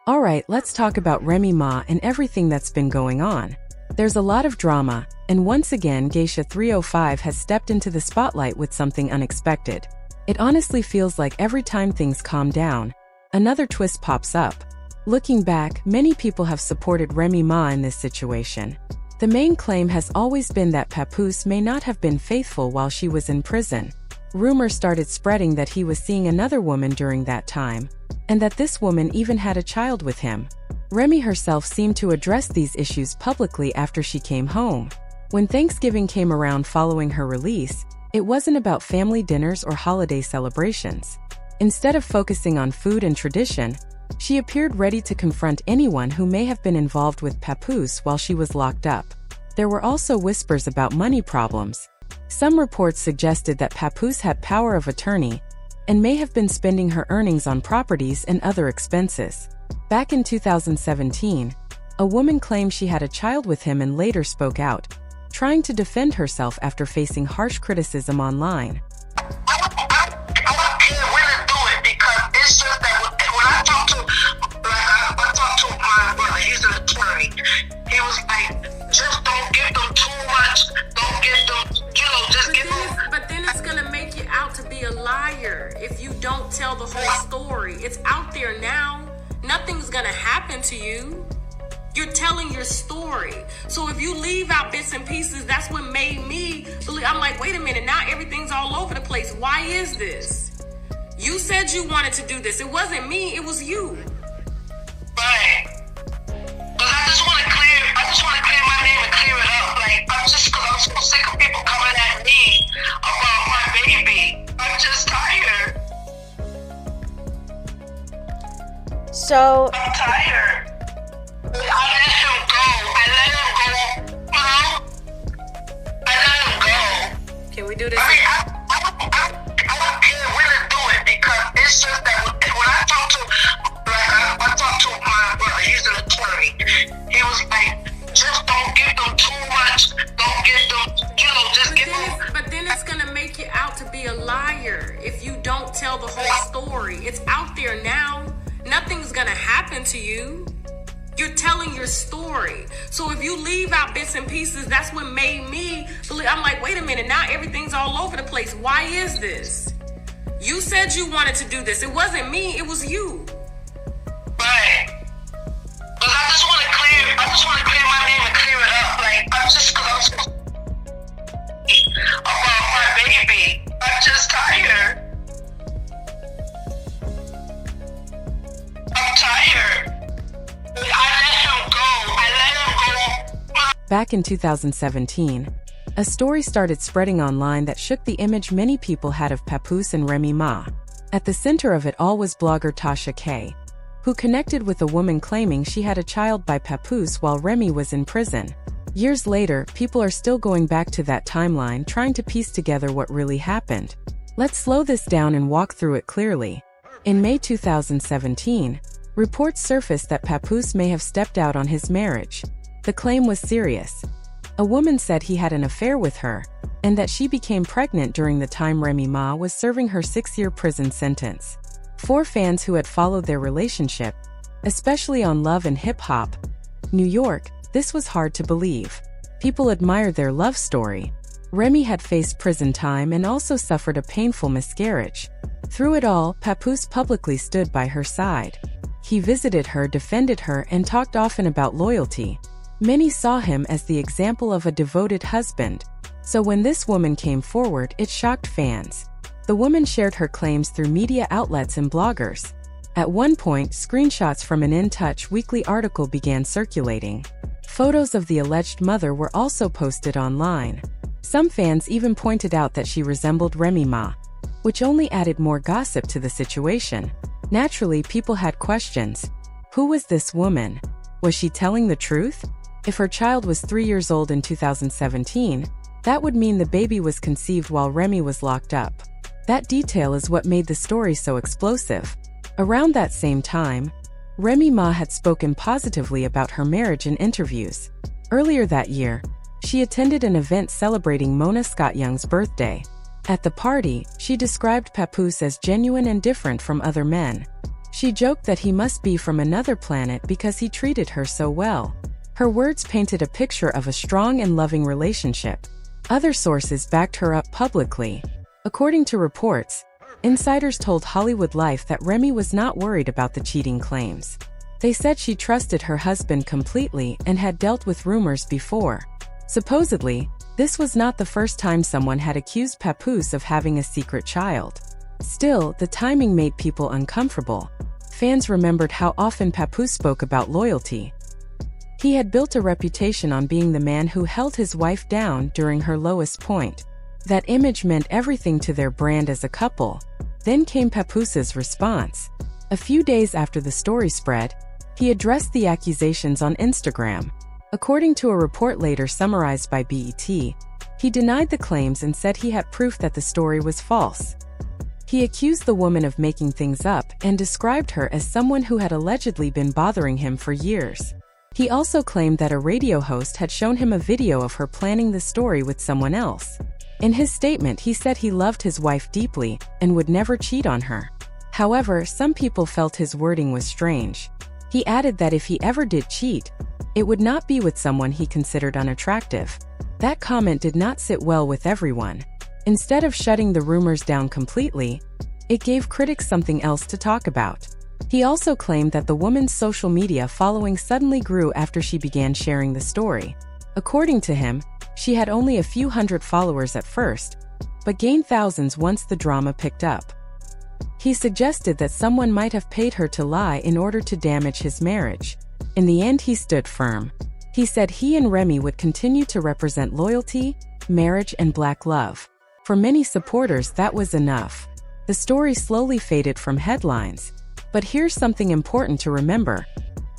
Alright, let's talk about Remy Ma and everything that's been going on. There's a lot of drama, and once again Geisha 305 has stepped into the spotlight with something unexpected. It honestly feels like every time things calm down, another twist pops up. Looking back, many people have supported Remy Ma in this situation. The main claim has always been that Papoose may not have been faithful while she was in prison. Rumors started spreading that he was seeing another woman during that time, and that this woman even had a child with him. Remy herself seemed to address these issues publicly after she came home. When Thanksgiving came around following her release, it wasn't about family dinners or holiday celebrations. Instead of focusing on food and tradition, she appeared ready to confront anyone who may have been involved with Papoose while she was locked up. There were also whispers about money problems. Some reports suggested that Papoose had power of attorney and may have been spending her earnings on properties and other expenses. Back in 2017, a woman claimed she had a child with him and later spoke out, trying to defend herself after facing harsh criticism online. I can't really do it because it's just that when I talked to my brother, he's an attorney. He was like, just don't give them too much, don't give them, just give them. But then it's gonna make you out to be a liar if you don't tell the whole story. It's out there now. Nothing's gonna happen to you. You're telling your story. So if you leave out bits and pieces, that's what made me believe. I'm like, wait a minute, now everything's all over the place. Why is this? You said you wanted to do this. It wasn't me, it was you. Right. Because I just want to clear my name and clear it up. Like, I'm so sick of people coming at me about my baby. I'm just tired. I'm tired. I let him go. I let him go. Can we do this? I mean, I can't really do it because it's just that when I talked to my brother, he's an attorney. He was like, just don't give them too much. Don't give them, just give them. But then it's gonna make you out to be a liar if you don't tell the whole story. It's out there now. Nothing's gonna happen to you. You're telling your story. So if you leave out bits and pieces, that's what made me believe. I'm like, wait a minute, now everything's all over the place. Why is this? You said you wanted to do this. It wasn't me, it was you. Right. But I just want to clear my name and clear it up. Like, I'm so about my baby. I'm just tired. I'm tired. I let him go. Back in 2017, a story started spreading online that shook the image many people had of Papoose and Remy Ma. At the center of it all was blogger Tasha K, who connected with a woman claiming she had a child by Papoose while Remy was in prison. Years later, people are still going back to that timeline trying to piece together what really happened. Let's slow this down and walk through it clearly. In May 2017, reports surfaced that Papoose may have stepped out on his marriage. The claim was serious. A woman said he had an affair with her, and that she became pregnant during the time Remy Ma was serving her 6-year prison sentence. For fans who had followed their relationship, especially on Love and Hip Hop New York, this was hard to believe. People admired their love story. Remy had faced prison time and also suffered a painful miscarriage. Through it all, Papoose publicly stood by her side. He visited her, defended her, and talked often about loyalty. Many saw him as the example of a devoted husband. So when this woman came forward, it shocked fans. The woman shared her claims through media outlets and bloggers. At one point, screenshots from an In Touch weekly article began circulating. Photos of the alleged mother were also posted online. Some fans even pointed out that she resembled Remy Ma, which only added more gossip to the situation. Naturally, people had questions. Who was this woman? Was she telling the truth? If her child was 3 years old in 2017, that would mean the baby was conceived while Remy was locked up. That detail is what made the story so explosive. Around that same time, Remy Ma had spoken positively about her marriage in interviews. Earlier that year, she attended an event celebrating Mona Scott Young's birthday. At the party, she described Papoose as genuine and different from other men. She joked that he must be from another planet because he treated her so well. Her words painted a picture of a strong and loving relationship. Other sources backed her up publicly. According to reports, insiders told Hollywood Life that Remy was not worried about the cheating claims. They said she trusted her husband completely and had dealt with rumors before. Supposedly, this was not the first time someone had accused Papoose of having a secret child. Still, the timing made people uncomfortable. Fans remembered how often Papoose spoke about loyalty. He had built a reputation on being the man who held his wife down during her lowest point. That image meant everything to their brand as a couple. Then came Papoose's response. A few days after the story spread, he addressed the accusations on Instagram. According to a report later summarized by BET, he denied the claims and said he had proof that the story was false. He accused the woman of making things up and described her as someone who had allegedly been bothering him for years. He also claimed that a radio host had shown him a video of her planning the story with someone else. In his statement, he said he loved his wife deeply and would never cheat on her. However, some people felt his wording was strange. He added that if he ever did cheat, it would not be with someone he considered unattractive. That comment did not sit well with everyone. Instead of shutting the rumors down completely, it gave critics something else to talk about. He also claimed that the woman's social media following suddenly grew after she began sharing the story. According to him, she had only a few hundred followers at first, but gained thousands once the drama picked up. He suggested that someone might have paid her to lie in order to damage his marriage. In the end, he stood firm. He said he and Remy would continue to represent loyalty, marriage, and black love. For many supporters, that was enough. The story slowly faded from headlines. But here's something important to remember.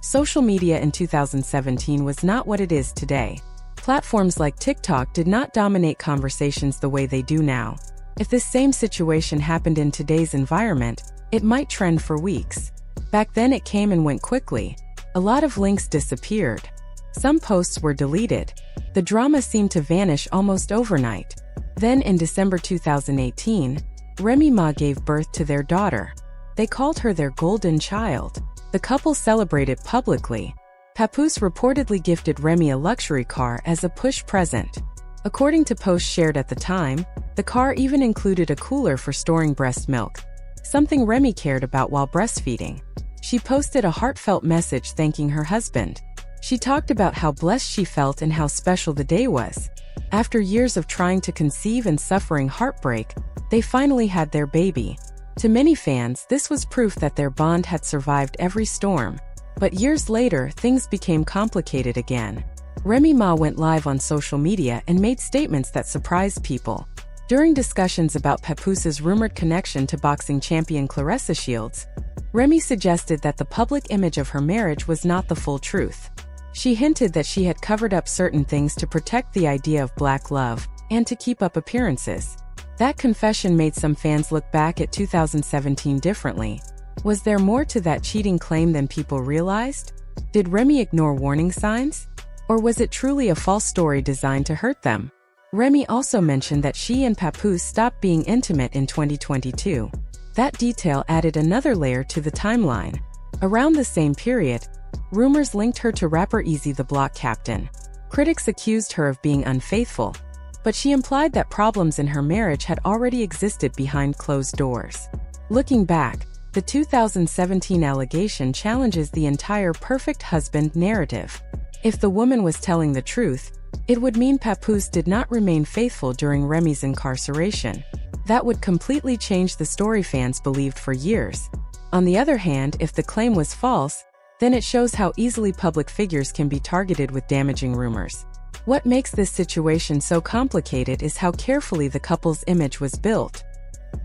Social media in 2017 was not what it is today. Platforms like TikTok did not dominate conversations the way they do now. If this same situation happened in today's environment, it might trend for weeks. Back then it came and went quickly. A lot of links disappeared. Some posts were deleted. The drama seemed to vanish almost overnight. Then in December 2018, Remy Ma gave birth to their daughter. They called her their golden child. The couple celebrated publicly. Papoose reportedly gifted Remy a luxury car as a push present. According to posts shared at the time, the car even included a cooler for storing breast milk, something Remy cared about while breastfeeding. She posted a heartfelt message thanking her husband. She talked about how blessed she felt and how special the day was. After years of trying to conceive and suffering heartbreak, they finally had their baby. To many fans, this was proof that their bond had survived every storm. But years later, things became complicated again. Remy Ma went live on social media and made statements that surprised people. During discussions about Papoose's rumored connection to boxing champion Claressa Shields, Remy suggested that the public image of her marriage was not the full truth. She hinted that she had covered up certain things to protect the idea of black love and to keep up appearances. That confession made some fans look back at 2017 differently. Was there more to that cheating claim than people realized? Did Remy ignore warning signs? Or was it truly a false story designed to hurt them? Remy also mentioned that she and Papoose stopped being intimate in 2022. That detail added another layer to the timeline. Around the same period, rumors linked her to rapper Easy the Block Captain. Critics accused her of being unfaithful, but she implied that problems in her marriage had already existed behind closed doors. Looking back, the 2017 allegation challenges the entire perfect husband narrative. If the woman was telling the truth, it would mean Papoose did not remain faithful during Remy's incarceration. That would completely change the story fans believed for years. On the other hand, if the claim was false, then it shows how easily public figures can be targeted with damaging rumors. What makes this situation so complicated is how carefully the couple's image was built.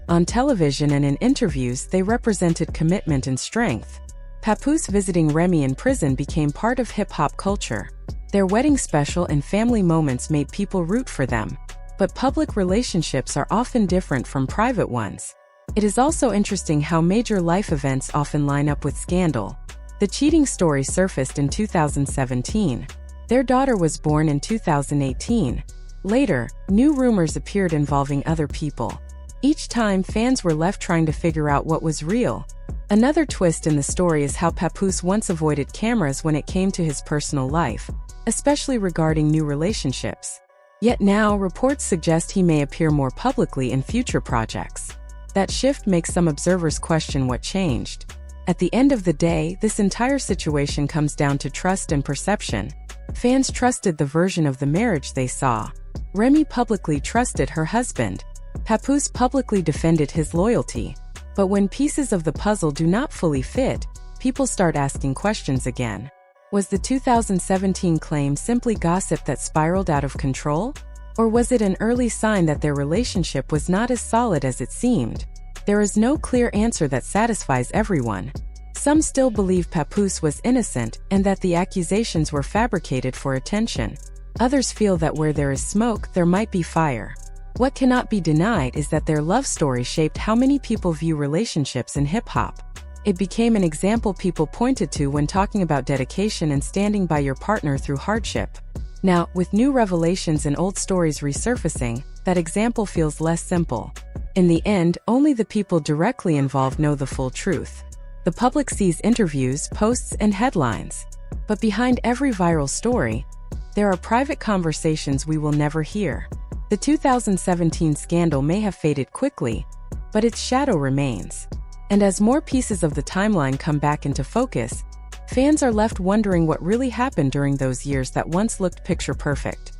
On television and in interviews, they represented commitment and strength. Papoose visiting Remy in prison became part of hip-hop culture. Their wedding special and family moments made people root for them. But public relationships are often different from private ones. It is also interesting how major life events often line up with scandal. The cheating story surfaced in 2017. Their daughter was born in 2018. Later, new rumors appeared involving other people. Each time, fans were left trying to figure out what was real. Another twist in the story is how Papoose once avoided cameras when it came to his personal life, especially regarding new relationships. Yet now, reports suggest he may appear more publicly in future projects. That shift makes some observers question what changed. At the end of the day, this entire situation comes down to trust and perception. Fans trusted the version of the marriage they saw. Remy publicly trusted her husband. Papoose publicly defended his loyalty. But when pieces of the puzzle do not fully fit, people start asking questions again. Was the 2017 claim simply gossip that spiraled out of control? Or was it an early sign that their relationship was not as solid as it seemed? There is no clear answer that satisfies everyone. Some still believe Papoose was innocent and that the accusations were fabricated for attention. Others feel that where there is smoke, there might be fire. What cannot be denied is that their love story shaped how many people view relationships in hip-hop. It became an example people pointed to when talking about dedication and standing by your partner through hardship. Now, with new revelations and old stories resurfacing, that example feels less simple. In the end, only the people directly involved know the full truth. The public sees interviews, posts, and headlines. But behind every viral story, there are private conversations we will never hear. The 2017 scandal may have faded quickly, but its shadow remains. And as more pieces of the timeline come back into focus, fans are left wondering what really happened during those years that once looked picture perfect.